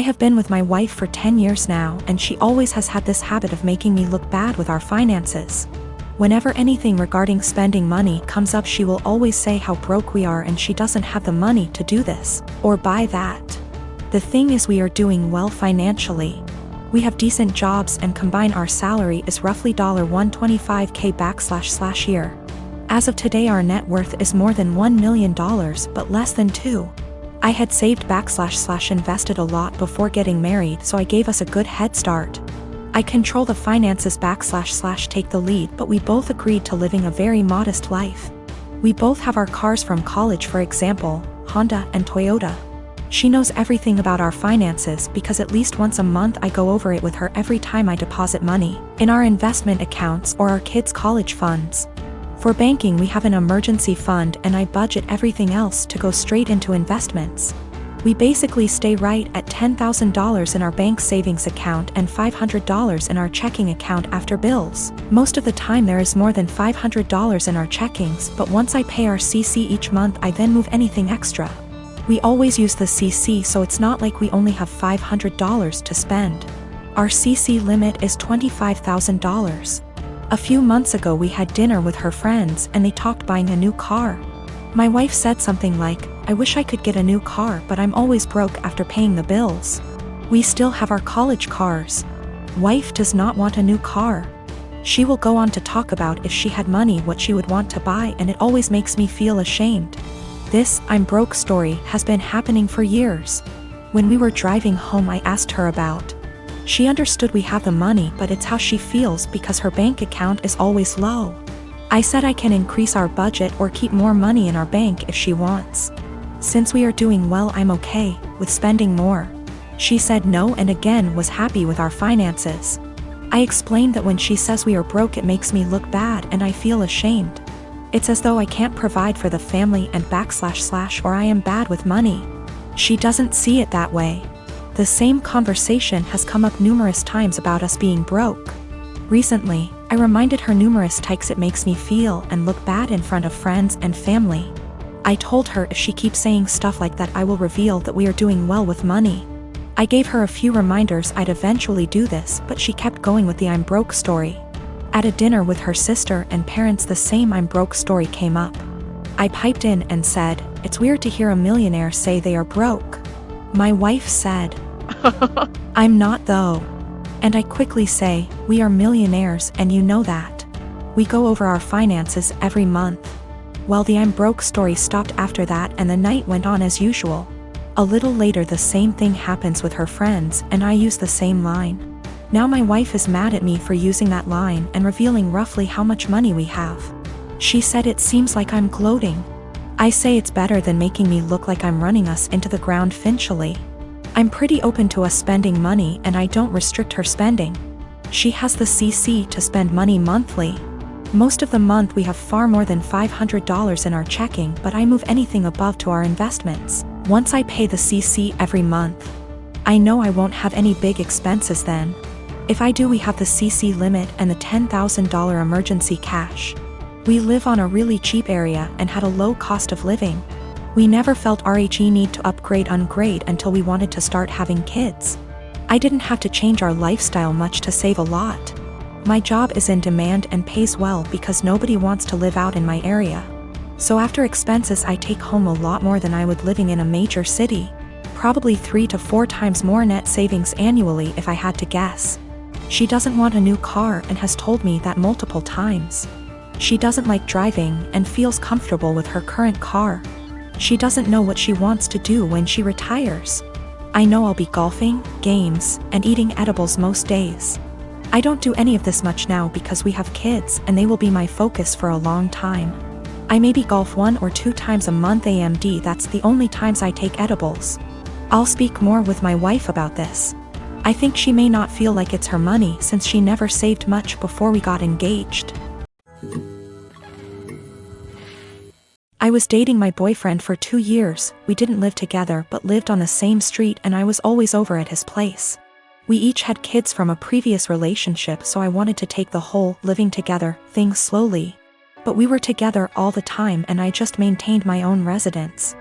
have been with my wife for 10 years now, and she always has had this habit of making me look bad with our finances. Whenever anything regarding spending money comes up, she will always say how broke we are and she doesn't have the money to do this or buy that. The thing is, we are doing well financially. We have decent jobs and combine our salary is roughly $125K year. As of today, our net worth is more than $1 million but less than 2. I had saved invested a lot before getting married, so I gave us a good head start. I control the finances take the lead, but we both agreed to living a very modest life. We both have our cars from college, for example, Honda and Toyota. She knows everything about our finances because at least once a month I go over it with her every time I deposit money in our investment accounts or our kids' college funds. For banking, we have an emergency fund and I budget everything else to go straight into investments. We basically stay right at $10,000 in our bank savings account and $500 in our checking account after bills. Most of the time there is more than $500 in our checkings, but once I pay our CC each month, I then move anything extra. We always use the CC, so it's not like we only have $500 to spend. Our CC limit is $25,000. A few months ago we had dinner with her friends and they talked buying a new car. My wife said something like, "I wish I could get a new car, but I'm always broke after paying the bills. We still have our college cars." Wife does not want a new car. She will go on to talk about if she had money what she would want to buy, and it always makes me feel ashamed. This "I'm broke" story has been happening for years. When we were driving home, I asked her about. She understood we have the money, but it's how she feels because her bank account is always low. I said I can increase our budget or keep more money in our bank if she wants. Since we are doing well, I'm okay with spending more. She said no and again was happy with our finances. I explained that when she says we are broke, it makes me look bad and I feel ashamed. It's as though I can't provide for the family and / or I am bad with money. She doesn't see it that way. The same conversation has come up numerous times about us being broke. Recently, I reminded her numerous times it makes me feel and look bad in front of friends and family. I told her if she keeps saying stuff like that, I will reveal that we are doing well with money. I gave her a few reminders I'd eventually do this, but she kept going with the "I'm broke" story. At a dinner with her sister and parents, the same "I'm broke" story came up. I piped in and said, "It's weird to hear a millionaire say they are broke." My wife said, "I'm not though." And I quickly say, "We are millionaires and you know that. We go over our finances every month." Well, the "I'm broke" story stopped after that and the night went on as usual. A little later the same thing happens with her friends and I use the same line. Now my wife is mad at me for using that line and revealing roughly how much money we have. She said it seems like I'm gloating. I say it's better than making me look like I'm running us into the ground financially. I'm pretty open to us spending money and I don't restrict her spending. She has the CC to spend money monthly. Most of the month we have far more than $500 in our checking, but I move anything above to our investments once I pay the CC every month. I know I won't have any big expenses then. If I do, we have the CC limit and the $10,000 emergency cash. We live on a really cheap area and had a low cost of living. We never felt RHE need to upgrade until we wanted to start having kids. I didn't have to change our lifestyle much to save a lot. My job is in demand and pays well because nobody wants to live out in my area. So after expenses I take home a lot more than I would living in a major city. Probably 3 to 4 times more net savings annually if I had to guess. She doesn't want a new car and has told me that multiple times. She doesn't like driving and feels comfortable with her current car. She doesn't know what she wants to do when she retires. I know I'll be golfing, games, and eating edibles most days. I don't do any of this much now because we have kids and they will be my focus for a long time. I maybe golf 1 or 2 times a month AMD, that's the only times I take edibles. I'll speak more with my wife about this. I think she may not feel like it's her money since she never saved much before we got engaged. I was dating my boyfriend for 2 years. We didn't live together but lived on the same street and I was always over at his place. We each had kids from a previous relationship, so I wanted to take the whole living together thing slowly. But we were together all the time and I just maintained my own residence.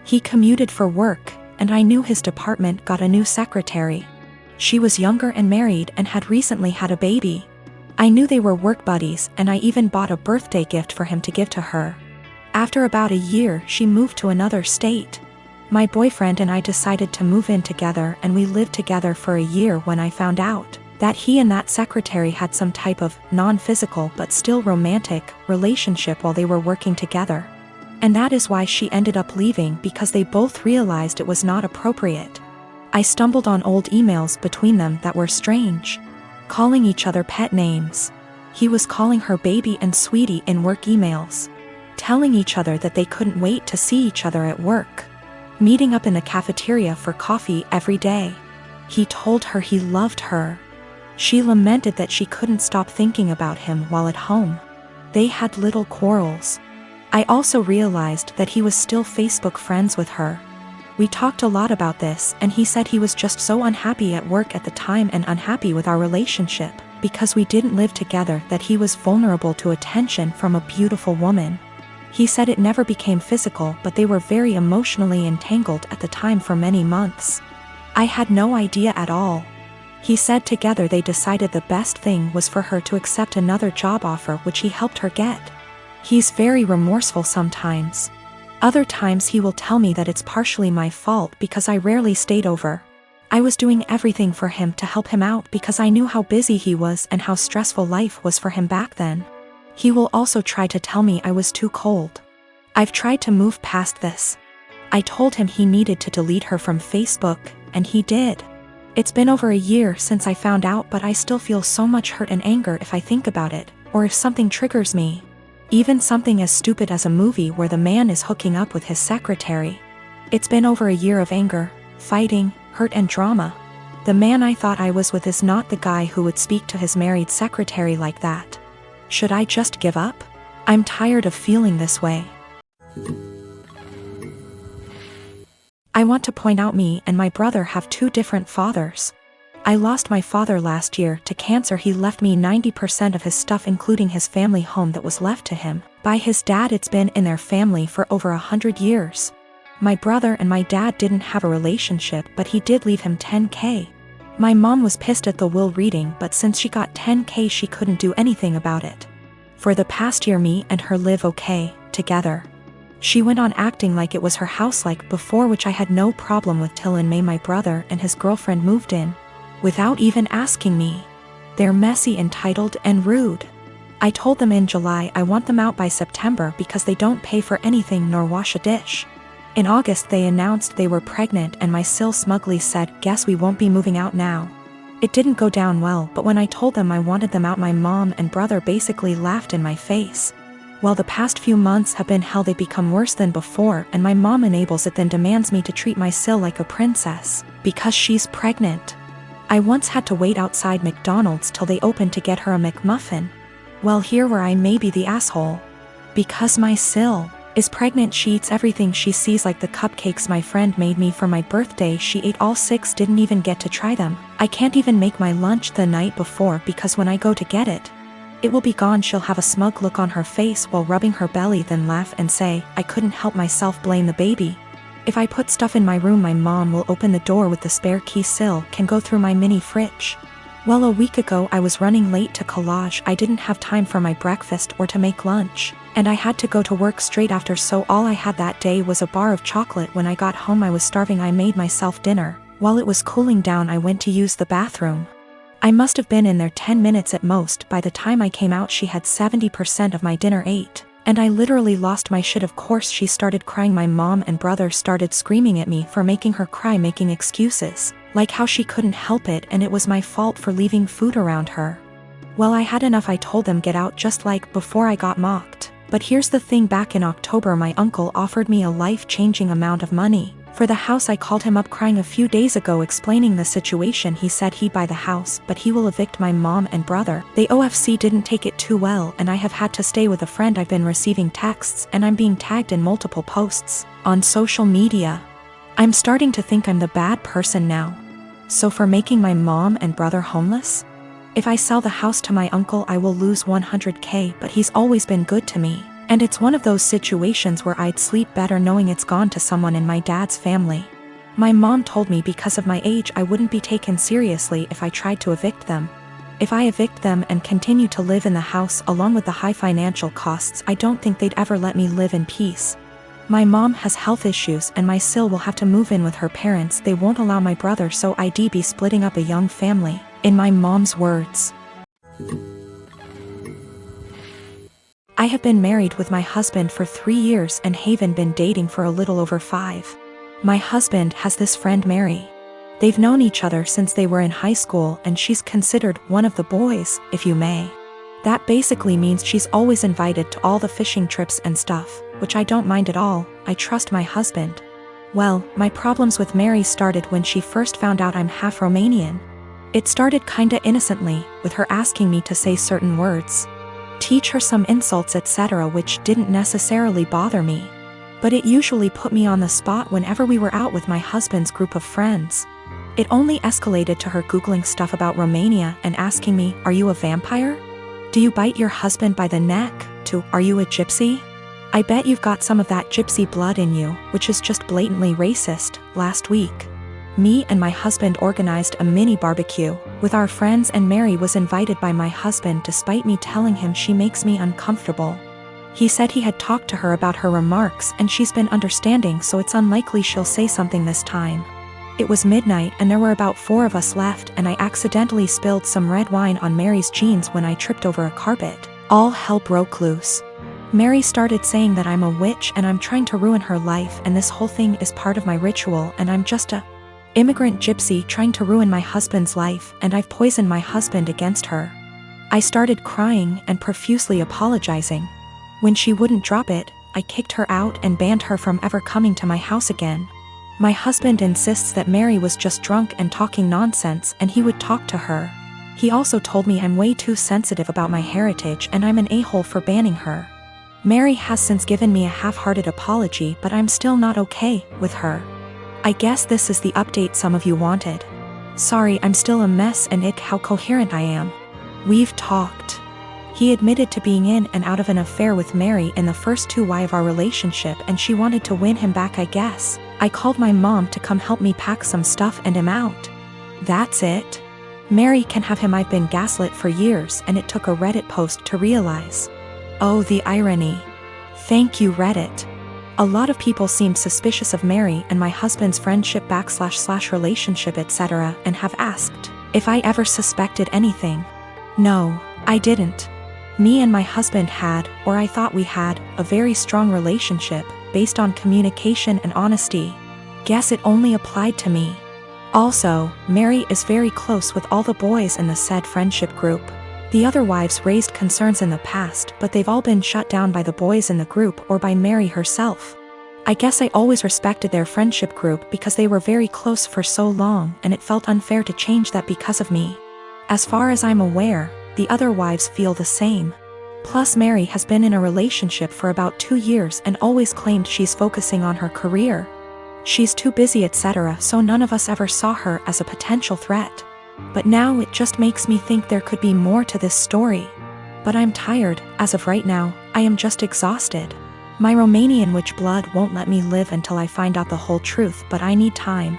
He commuted for work and I knew his department got a new secretary. She was younger and married and had recently had a baby. I knew they were work buddies, and I even bought a birthday gift for him to give to her. After about a year, she moved to another state. My boyfriend and I decided to move in together, and we lived together for a year when I found out that he and that secretary had some type of non-physical but still romantic relationship while they were working together. And that is why she ended up leaving, because they both realized it was not appropriate. I stumbled on old emails between them that were strange. Calling each other pet names. He was calling her baby and sweetie in work emails. Telling each other that they couldn't wait to see each other at work. Meeting up in the cafeteria for coffee every day. He told her he loved her. She lamented that she couldn't stop thinking about him while at home. They had little quarrels. I also realized that he was still Facebook friends with her. We talked a lot about this, and he said he was just so unhappy at work at the time and unhappy with our relationship, because we didn't live together, that he was vulnerable to attention from a beautiful woman. He said it never became physical, but they were very emotionally entangled at the time for many months. I had no idea at all. He said together they decided the best thing was for her to accept another job offer, which he helped her get. He's very remorseful sometimes. Other times he will tell me that it's partially my fault because I rarely stayed over. I was doing everything for him to help him out because I knew how busy he was and how stressful life was for him back then. He will also try to tell me I was too cold. I've tried to move past this. I told him he needed to delete her from Facebook, and he did. It's been over a year since I found out, but I still feel so much hurt and anger if I think about it, or if something triggers me. Even something as stupid as a movie where the man is hooking up with his secretary. It's been over a year of anger, fighting, hurt and drama. The man I thought I was with is not the guy who would speak to his married secretary like that. Should I just give up? I'm tired of feeling this way. I want to point out me and my brother have two different fathers. I lost my father last year to cancer. He left me 90% of his stuff, including his family home that was left to him by his dad. It's been in their family for over 100 years. My brother and my dad didn't have a relationship, but he did leave him $10,000. My mom was pissed at the will reading, but since she got $10,000 she couldn't do anything about it. For the past year me and her live okay together. She went on acting like it was her house like before, which I had no problem with, till in May my brother and his girlfriend moved in. Without even asking me. They're messy, entitled, and rude. I told them in July I want them out by September because they don't pay for anything nor wash a dish. In August they announced they were pregnant, and my sil smugly said, "Guess we won't be moving out now." It didn't go down well, but when I told them I wanted them out, my mom and brother basically laughed in my face. Well, the past few months have been hell. They become worse than before, and my mom enables it, then demands me to treat my sil like a princess because she's pregnant. I once had to wait outside McDonald's till they opened to get her a McMuffin. Well, here where I may be the asshole. Because my sil is pregnant, she eats everything she sees, like the cupcakes my friend made me for my birthday. She ate all 6, didn't even get to try them. I can't even make my lunch the night before because when I go to get it, it will be gone. She'll have a smug look on her face while rubbing her belly, then laugh and say, "I couldn't help myself, blame the baby." If I put stuff in my room, my mom will open the door with the spare key. Sil can go through my mini fridge. Well, a week ago I was running late to collage. I didn't have time for my breakfast or to make lunch, and I had to go to work straight after, so all I had that day was a bar of chocolate. When I got home I was starving. I made myself dinner. While it was cooling down I went to use the bathroom. I must have been in there 10 minutes at most. By the time I came out she had 70% of my dinner ate. And I literally lost my shit. Of course she started crying. My mom and brother started screaming at me for making her cry, making excuses, like how she couldn't help it and it was my fault for leaving food around her. Well, I had enough. I told them get out, just like before I got mocked. But here's the thing, back in October my uncle offered me a life-changing amount of money for the house. I called him up crying a few days ago explaining the situation. He said he'd buy the house, but he will evict my mom and brother. The OFC didn't take it too well, and I have had to stay with a friend. I've been receiving texts and I'm being tagged in multiple posts on social media. I'm starting to think I'm the bad person now. So for making my mom and brother homeless? If I sell the house to my uncle I will lose $100,000, but he's always been good to me. And it's one of those situations where I'd sleep better knowing it's gone to someone in my dad's family. My mom told me because of my age I wouldn't be taken seriously if I tried to evict them. If I evict them and continue to live in the house along with the high financial costs, I don't think they'd ever let me live in peace. My mom has health issues and my sil will have to move in with her parents. They won't allow my brother, so I'd be splitting up a young family, in my mom's words. I have been married with my husband for 3 years and Haven been dating for a little over 5. My husband has this friend Mary. They've known each other since they were in high school and she's considered one of the boys, if you may. That basically means she's always invited to all the fishing trips and stuff, which I don't mind at all. I trust my husband. Well, my problems with Mary started when she first found out I'm half Romanian. It started kinda innocently, with her asking me to say certain words, teach her some insults, etc., which didn't necessarily bother me. But it usually put me on the spot whenever we were out with my husband's group of friends. It only escalated to her Googling stuff about Romania and asking me, are you a vampire? Do you bite your husband by the neck? To, are you a gypsy? I bet you've got some of that gypsy blood in you, which is just blatantly racist. Last week, me and my husband organized a mini barbecue with our friends and Mary was invited by my husband despite me telling him she makes me uncomfortable. He said he had talked to her about her remarks and she's been understanding, so it's unlikely she'll say something this time. It was midnight and there were about 4 of us left and I accidentally spilled some red wine on Mary's jeans when I tripped over a carpet. All hell broke loose. Mary started saying that I'm a witch and I'm trying to ruin her life and this whole thing is part of my ritual and I'm just a immigrant gypsy trying to ruin my husband's life and I've poisoned my husband against her. I started crying and profusely apologizing. When she wouldn't drop it, I kicked her out and banned her from ever coming to my house again. My husband insists that Mary was just drunk and talking nonsense and he would talk to her. He also told me I'm way too sensitive about my heritage and I'm an a-hole for banning her. Mary has since given me a half-hearted apology, but I'm still not okay with her. I guess this is the update some of you wanted. Sorry, I'm still a mess and ick how coherent I am. We've talked. He admitted to being in and out of an affair with Mary in the first 2 years of our relationship and she wanted to win him back, I guess. I called my mom to come help me pack some stuff and him out. That's it. Mary can have him. I've been gaslit for years and it took a Reddit post to realize. Oh, the irony. Thank you, Reddit. A lot of people seemed suspicious of Mary and my husband's friendship / relationship, etc., and have asked if I ever suspected anything. No, I didn't. Me and my husband had, or I thought we had, a very strong relationship, based on communication and honesty. Guess it only applied to me. Also, Mary is very close with all the boys in the said friendship group. The other wives raised concerns in the past, but they've all been shut down by the boys in the group or by Mary herself. I guess I always respected their friendship group because they were very close for so long and it felt unfair to change that because of me. As far as I'm aware, the other wives feel the same. Plus Mary has been in a relationship for about 2 years and always claimed she's focusing on her career. She's too busy, etc., so none of us ever saw her as a potential threat. But now it just makes me think there could be more to this story. But I'm tired. As of right now, I am just exhausted. My Romanian witch blood won't let me live until I find out the whole truth, but I need time.